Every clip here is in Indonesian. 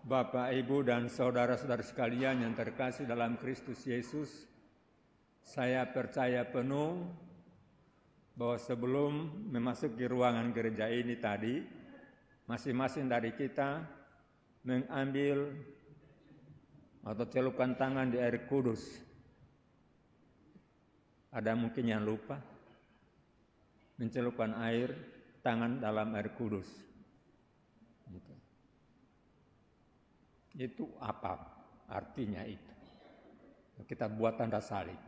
Bapak, Ibu, dan saudara-saudara sekalian yang terkasih dalam Kristus Yesus, saya percaya penuh bahwa sebelum memasuki ruangan gereja ini tadi, masing-masing dari kita mengambil atau celupkan tangan di air kudus. Ada mungkin yang lupa mencelupkan air tangan dalam air kudus. Gitu. Itu apa artinya itu? Kita buat tanda salib.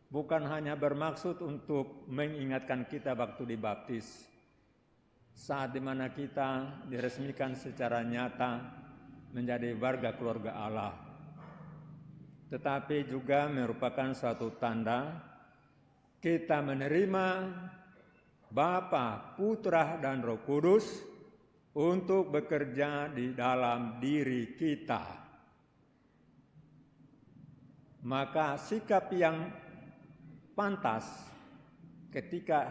Bukan hanya bermaksud untuk mengingatkan kita waktu dibaptis, saat dimana kita diresmikan secara nyata menjadi warga keluarga Allah, tetapi juga merupakan suatu tanda kita menerima Bapa, Putra, dan Roh Kudus untuk bekerja di dalam diri kita. Maka sikap yang pantas ketika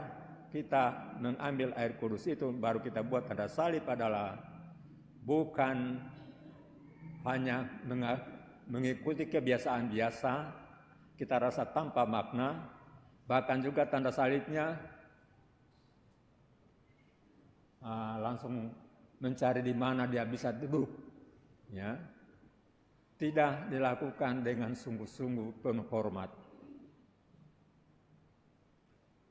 kita mengambil air kudus itu baru kita buat tanda salib adalah bukan hanya mengikuti kebiasaan biasa kita rasa tanpa makna, bahkan juga tanda salibnya langsung mencari di mana dia bisa duduk, ya. Tidak dilakukan dengan sungguh-sungguh penuh hormat.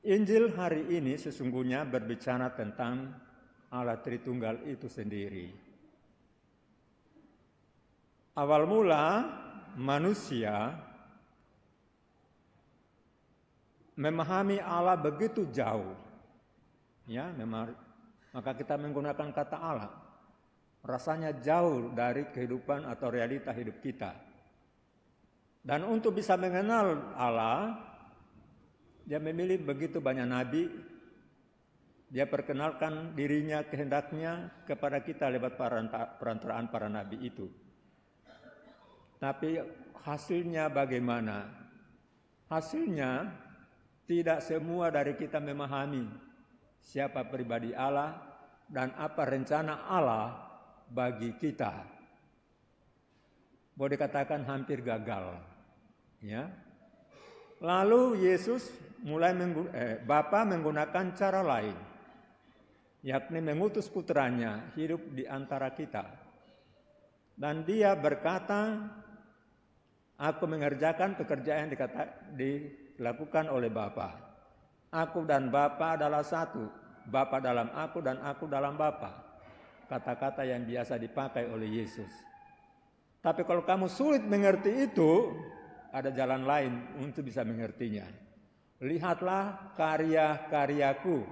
Injil hari ini sesungguhnya berbicara tentang Allah Tritunggal itu sendiri. Awal mula manusia memahami Allah begitu jauh, ya, maka kita menggunakan kata Allah. Rasanya jauh dari kehidupan atau realita hidup kita. Dan untuk bisa mengenal Allah, dia memilih begitu banyak nabi. Dia perkenalkan dirinya, kehendaknya kepada kita lewat perantaraan para nabi itu. Tapi hasilnya bagaimana? Hasilnya tidak semua dari kita memahami siapa pribadi Allah dan apa rencana Allah bagi kita. Boleh dikatakan hampir gagal, ya. Lalu Yesus Bapa menggunakan cara lain, yakni mengutus putranya hidup di antara kita. Dan dia berkata, aku mengerjakan pekerjaan yang dilakukan oleh Bapa. Aku dan Bapa adalah satu. Bapa dalam aku dan aku dalam Bapa. Kata-kata yang biasa dipakai oleh Yesus. Tapi kalau kamu sulit mengerti itu, ada jalan lain untuk bisa mengertinya. Lihatlah karya-karyaku.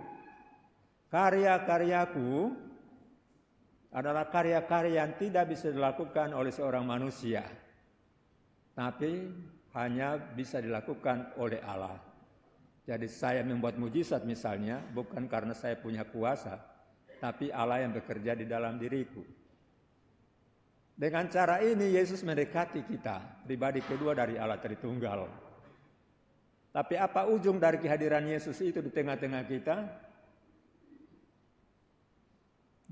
Karya-karyaku adalah karya-karya yang tidak bisa dilakukan oleh seorang manusia, tapi hanya bisa dilakukan oleh Allah. Jadi saya membuat mujizat misalnya, bukan karena saya punya kuasa, tapi Allah yang bekerja di dalam diriku. Dengan cara ini Yesus mendekati kita, pribadi kedua dari Allah Tritunggal. Tapi apa ujung dari kehadiran Yesus itu di tengah-tengah kita?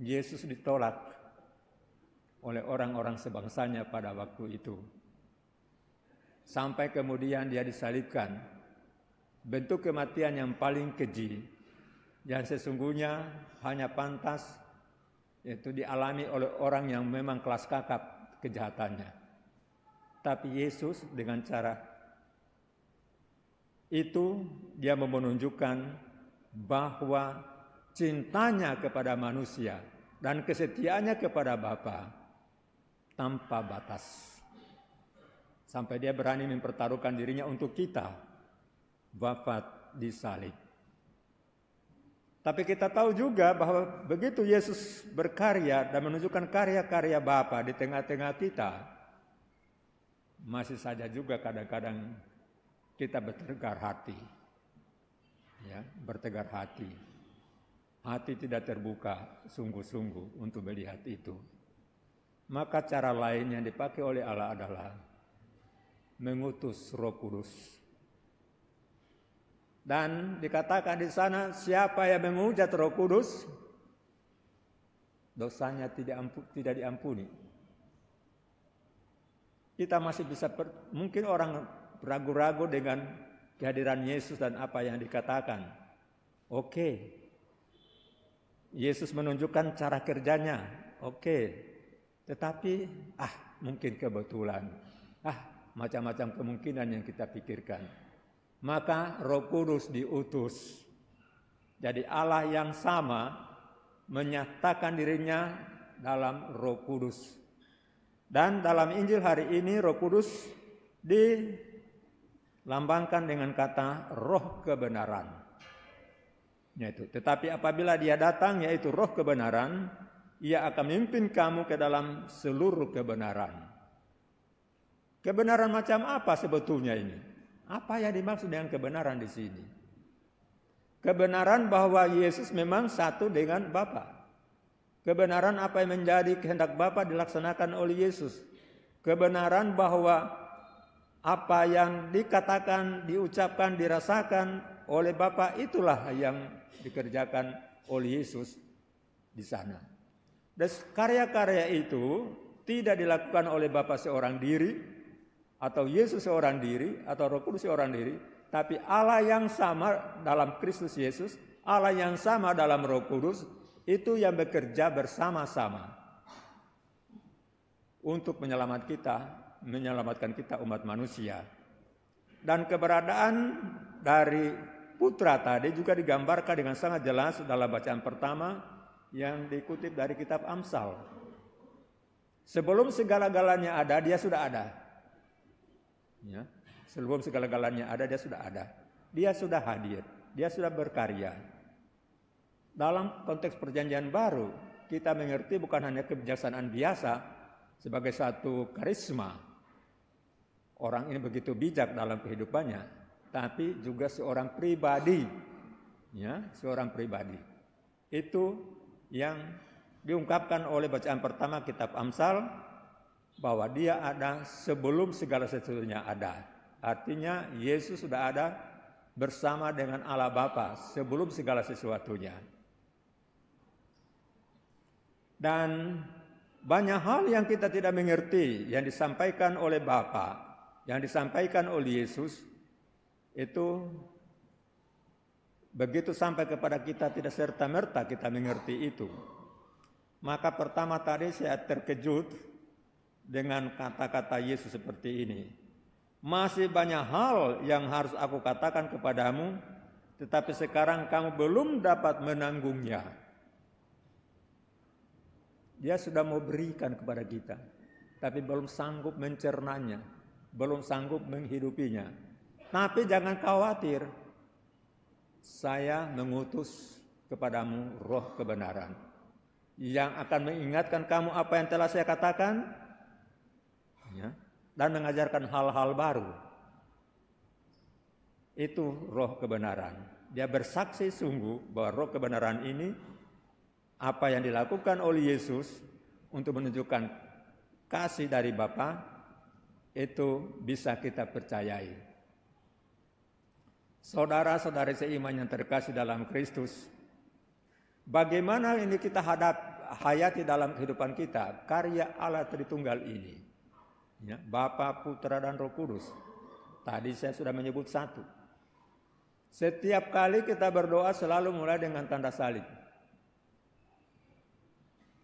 Yesus ditolak oleh orang-orang sebangsanya pada waktu itu. Sampai kemudian dia disalibkan. Bentuk kematian yang paling keji, yang sesungguhnya hanya pantas yaitu dialami oleh orang yang memang kelas kakap kejahatannya. Tapi Yesus dengan cara itu dia menunjukkan bahwa cintanya kepada manusia dan kesetiaannya kepada Bapa tanpa batas. Sampai dia berani mempertaruhkan dirinya untuk kita wafat di salib. Tapi kita tahu juga bahwa begitu Yesus berkarya dan menunjukkan karya-karya Bapa di tengah-tengah kita, masih saja juga kadang-kadang kita bertegar hati. Ya, bertegar hati. Hati tidak terbuka sungguh-sungguh untuk melihat itu. Maka cara lain yang dipakai oleh Allah adalah mengutus Roh Kudus. Dan dikatakan di sana, siapa yang menghujat Roh Kudus, dosanya tidak diampuni. Kita masih bisa, mungkin orang ragu-ragu dengan kehadiran Yesus dan apa yang dikatakan. Oke, Yesus menunjukkan cara kerjanya. Oke, tetapi mungkin kebetulan. Macam-macam kemungkinan yang kita pikirkan. Maka Roh Kudus diutus. Jadi Allah yang sama menyatakan dirinya dalam Roh Kudus. Dan dalam Injil hari ini Roh Kudus dilambangkan dengan kata Roh kebenaran. Yaitu, tetapi apabila Dia datang, yaitu Roh kebenaran, Ia akan memimpin kamu ke dalam seluruh kebenaran. Kebenaran macam apa sebetulnya ini? Apa yang dimaksud dengan kebenaran di sini? Kebenaran bahwa Yesus memang satu dengan Bapa. Kebenaran apa yang menjadi kehendak Bapa dilaksanakan oleh Yesus. Kebenaran bahwa apa yang dikatakan, diucapkan, dirasakan oleh Bapa itulah yang dikerjakan oleh Yesus di sana. Dan karya-karya itu tidak dilakukan oleh Bapa seorang diri, atau Yesus seorang diri, atau Roh Kudus seorang diri, tapi Allah yang sama dalam Kristus Yesus, Allah yang sama dalam Roh Kudus, itu yang bekerja bersama-sama untuk menyelamatkan kita umat manusia. Dan keberadaan dari Putra tadi juga digambarkan dengan sangat jelas dalam bacaan pertama yang dikutip dari kitab Amsal. Sebelum segala-galanya ada, Dia sudah ada. Ya, sebelum segala-galanya ada, Dia sudah ada. Dia sudah hadir, Dia sudah berkarya. Dalam konteks perjanjian baru, kita mengerti bukan hanya kebijaksanaan biasa sebagai satu karisma. Orang ini begitu bijak dalam kehidupannya, tapi juga seorang pribadi. Ya, seorang pribadi. Itu yang diungkapkan oleh bacaan pertama kitab Amsal, bahwa Dia ada sebelum segala sesuatunya ada. Artinya Yesus sudah ada bersama dengan Allah Bapa sebelum segala sesuatunya. Dan banyak hal yang kita tidak mengerti yang disampaikan oleh Bapa, yang disampaikan oleh Yesus, itu begitu sampai kepada kita tidak serta-merta kita mengerti itu. Maka pertama tadi saya terkejut dengan kata-kata Yesus seperti ini. Masih banyak hal yang harus aku katakan kepadamu, tetapi sekarang kamu belum dapat menanggungnya. Dia sudah mau berikan kepada kita, tapi belum sanggup mencernanya, belum sanggup menghidupinya. Tapi jangan khawatir, saya mengutus kepadamu Roh kebenaran yang akan mengingatkan kamu apa yang telah saya katakan, ya, dan mengajarkan hal-hal baru. Itu Roh kebenaran. Dia bersaksi sungguh bahwa Roh kebenaran ini, apa yang dilakukan oleh Yesus untuk menunjukkan kasih dari Bapa, itu bisa kita percayai. Saudara-saudari seiman yang terkasih dalam Kristus, bagaimana ini kita hayati dalam kehidupan kita karya Allah Tritunggal ini, ya, Bapa, Putra, dan Roh Kudus. Tadi saya sudah menyebut satu. Setiap kali kita berdoa selalu mulai dengan tanda salib.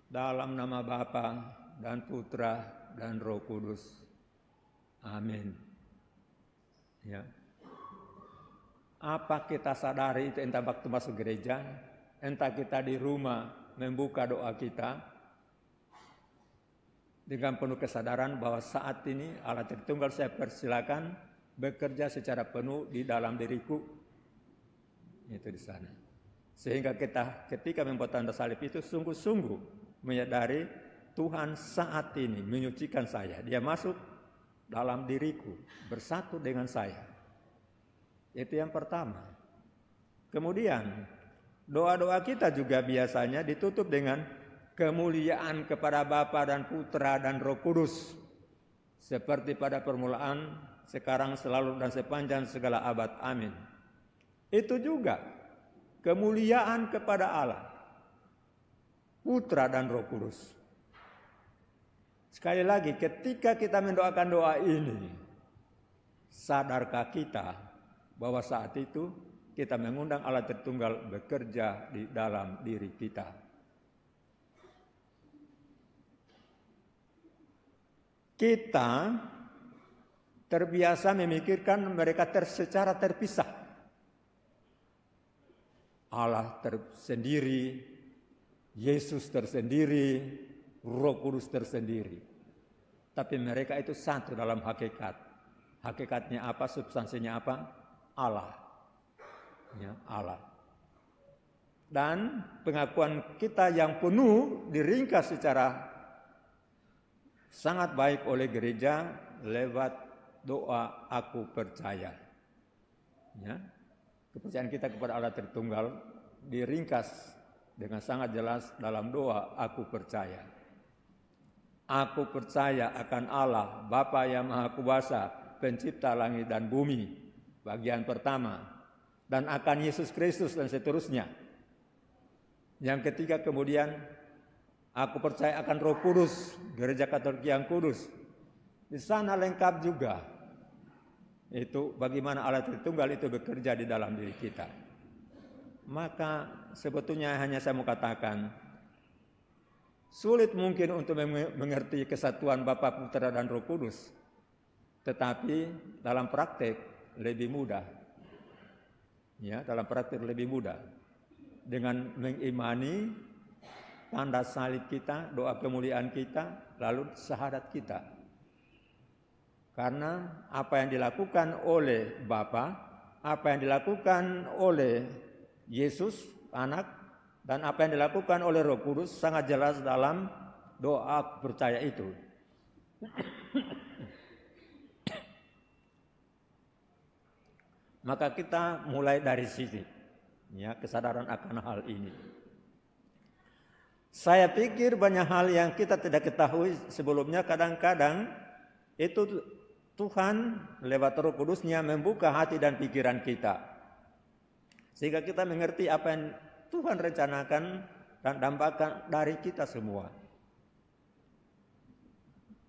Dalam nama Bapa dan Putra dan Roh Kudus. Amin. Ya. Apa kita sadari itu entah waktu masuk gereja, entah kita di rumah membuka doa kita dengan penuh kesadaran bahwa saat ini Allah Tritunggal saya persilakan bekerja secara penuh di dalam diriku. Itu di sana. Sehingga kita ketika membuat tanda salib itu sungguh-sungguh menyadari Tuhan saat ini menyucikan saya. Dia masuk dalam diriku, bersatu dengan saya. Itu yang pertama. Kemudian doa-doa kita juga biasanya ditutup dengan kemuliaan kepada Bapa dan Putra dan Roh Kudus. Seperti pada permulaan, sekarang, selalu, dan sepanjang segala abad. Amin. Itu juga kemuliaan kepada Allah. Putra dan Roh Kudus. Sekali lagi, ketika kita mendoakan doa ini, sadarkah kita bahwa saat itu kita mengundang Allah Tritunggal bekerja di dalam diri kita? Kita terbiasa memikirkan mereka secara terpisah. Allah tersendiri, Yesus tersendiri, Roh Kudus tersendiri. Tapi mereka itu satu dalam hakikat. Hakikatnya apa? Substansinya apa? Allah. Ya, Allah. Dan pengakuan kita yang penuh diringkas secara sangat baik oleh gereja lewat doa aku percaya. Ya. Kepercayaan kita kepada Allah Tritunggal diringkas dengan sangat jelas dalam doa aku percaya. Aku percaya akan Allah, Bapa yang Maha Kuasa, pencipta langit dan bumi, bagian pertama, dan akan Yesus Kristus dan seterusnya. Yang ketiga kemudian, aku percaya akan Roh Kudus, Gereja Katolik yang kudus. Di sana lengkap juga. Itu bagaimana Allah Tritunggal itu bekerja di dalam diri kita. Maka sebetulnya hanya saya mau katakan, sulit mungkin untuk mengerti kesatuan Bapa, Putra dan Roh Kudus. Tetapi dalam praktek lebih mudah. Ya, dalam praktek lebih mudah. Dengan mengimani tanda salib kita, doa kemuliaan kita, lalu syahadat kita. Karena apa yang dilakukan oleh Bapa, apa yang dilakukan oleh Yesus, Anak, dan apa yang dilakukan oleh Roh Kudus sangat jelas dalam doa percaya itu. Maka kita mulai dari sini, ya, kesadaran akan hal ini. Saya pikir banyak hal yang kita tidak ketahui sebelumnya, kadang-kadang itu Tuhan lewat Roh Kudusnya membuka hati dan pikiran kita. Sehingga kita mengerti apa yang Tuhan rencanakan dan dambakan dari kita semua.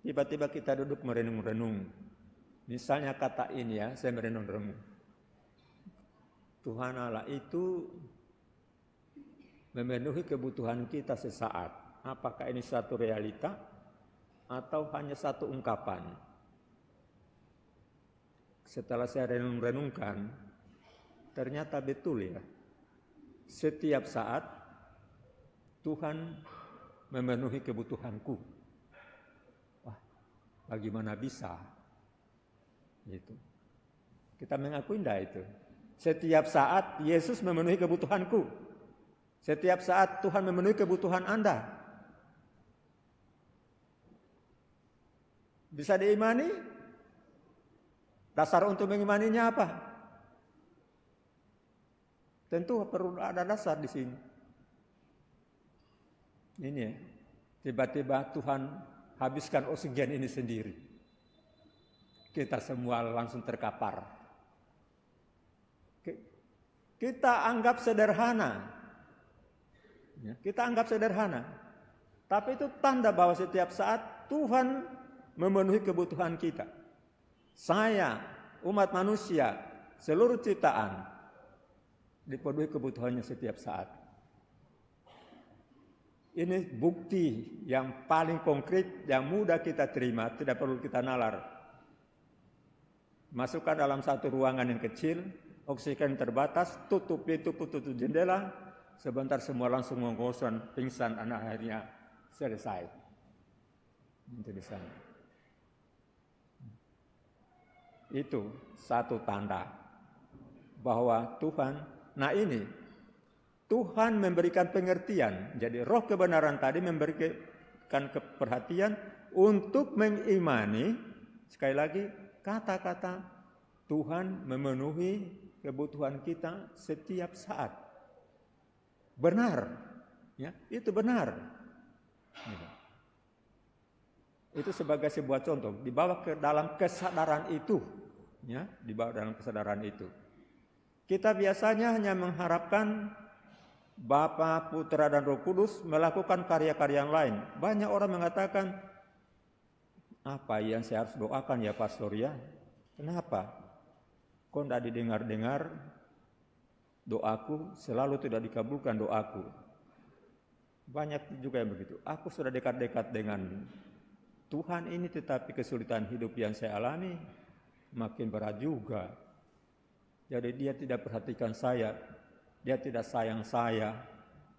Tiba-tiba kita duduk merenung-renung. Misalnya kata ini ya, saya merenung-renung. Tuhan Allah itu memenuhi kebutuhan kita sesaat. Apakah ini satu realita atau hanya satu ungkapan? Setelah saya renung-renungkan, ternyata betul ya. Setiap saat Tuhan memenuhi kebutuhanku. Wah, bagaimana bisa? Gitu. Kita mengakui enggak itu? Setiap saat Yesus memenuhi kebutuhanku. Setiap saat Tuhan memenuhi kebutuhan Anda. Bisa diimani? Dasar untuk mengimaninya apa? Tentu perlu ada dasar di sini. Ini ya, tiba-tiba Tuhan habiskan oksigen ini sendiri. Kita semua langsung terkapar. Kita anggap sederhana. Ya, kita anggap sederhana. Tapi itu tanda bahwa setiap saat Tuhan memenuhi kebutuhan kita. Saya, umat manusia, seluruh ciptaan dipenuhi kebutuhannya setiap saat. Ini bukti yang paling konkret, yang mudah kita terima, tidak perlu kita nalar. Masukkan dalam satu ruangan yang kecil, oksigen terbatas, tutup pintu, tutup jendela, sebentar semua langsung ngongkosan, pingsan, akhirnya selesai. Itu di sana. Itu satu tanda bahwa Tuhan, nah ini Tuhan memberikan pengertian. Jadi roh kebenaran tadi memberikan perhatian untuk mengimani, sekali lagi kata-kata Tuhan memenuhi kebutuhan kita setiap saat. Benar, ya, itu benar. Itu sebagai sebuah contoh, dibawa ke dalam kesadaran itu, ya, dibawa dalam kesadaran itu. Kita biasanya hanya mengharapkan Bapa, Putra, dan Roh Kudus melakukan karya-karya yang lain. Banyak orang mengatakan, apa yang saya harus doakan ya pastor ya? Kenapa? Kok tidak didengar-dengar doaku, selalu tidak dikabulkan doaku. Banyak juga yang begitu. Aku sudah dekat-dekat dengan Tuhan ini, tetapi kesulitan hidup yang saya alami makin berat juga. Jadi dia tidak perhatikan saya, dia tidak sayang saya,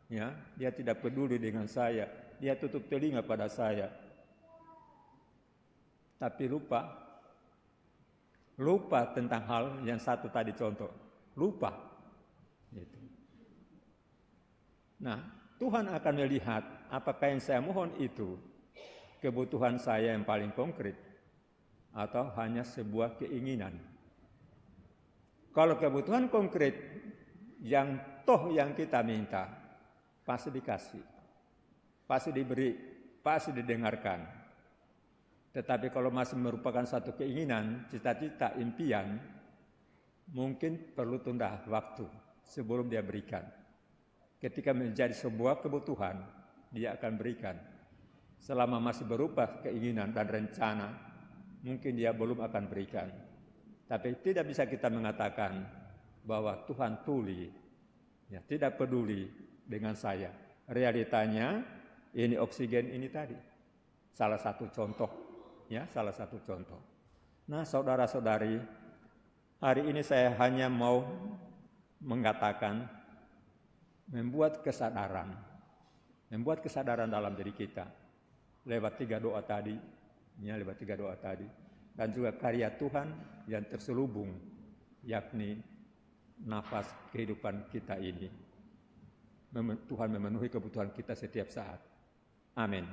ya, dia tidak peduli dengan saya, dia tutup telinga pada saya. Tapi lupa tentang hal yang satu tadi contoh, lupa. Gitu. Nah, Tuhan akan melihat apakah yang saya mohon itu kebutuhan saya yang paling konkret atau hanya sebuah keinginan. Kalau kebutuhan konkret yang kita minta, pasti dikasih, pasti diberi, pasti didengarkan. Tetapi kalau masih merupakan satu keinginan, cita-cita, impian, mungkin perlu tunda waktu sebelum dia berikan. Ketika menjadi sebuah kebutuhan, dia akan berikan. Selama masih berupa keinginan dan rencana, mungkin dia belum akan berikan. Tapi tidak bisa kita mengatakan bahwa Tuhan tuli, ya, tidak peduli dengan saya. Realitanya ini oksigen ini tadi, salah satu contoh, ya, salah satu contoh. Nah, saudara-saudari, hari ini saya hanya mau mengatakan membuat kesadaran dalam diri kita lewat 3 doa tadi, ya, lewat 3 doa tadi. Dan juga karya Tuhan yang terselubung, yakni nafas kehidupan kita ini. Tuhan memenuhi kebutuhan kita setiap saat. Amin.